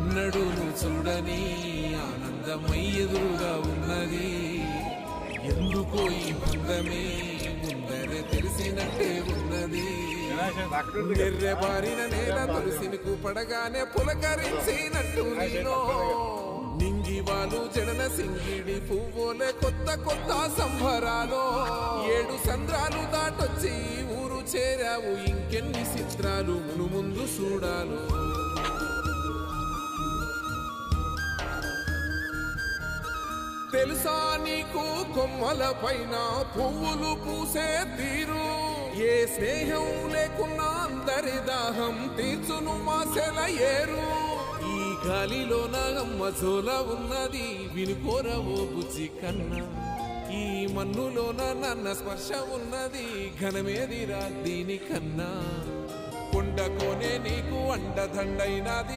ఎన్నడూ చూడని ఆనందమై ఎదురుగా ఉన్నది ఎందుకో ఈ బంధమే ముందరే తెలిసినట్టే ఉన్నది ఎర్రెబారిన నేల తులసిని పడగానే పులకరించినట్టు నేను నింగివాలు జడన సింగిడి పువ్వులే కొత్త కొత్త సంబరాలు 7 సంద్రాలు దాటొచ్చి ఊరు చేరావు ఇంకెన్ని చిత్రాలు ముందు చూడాలు తెలుసా నీకు కొమ్మల పైన పువ్వులు పూసే తీరు ఏ స్నేహం లేకున్నా అందరి దాహం తీర్చును మాసెల ఏరు ఈ గాలిలో నాగమ్మ జోల ఉన్నది వినుకోరవో బుజ్జి కన్నా ఈ మన్నులోన నన్న స్పర్శ ఉన్నది ఘనమేదిరా దీనికన్నా కొండకోనే నీకు అండదండైనది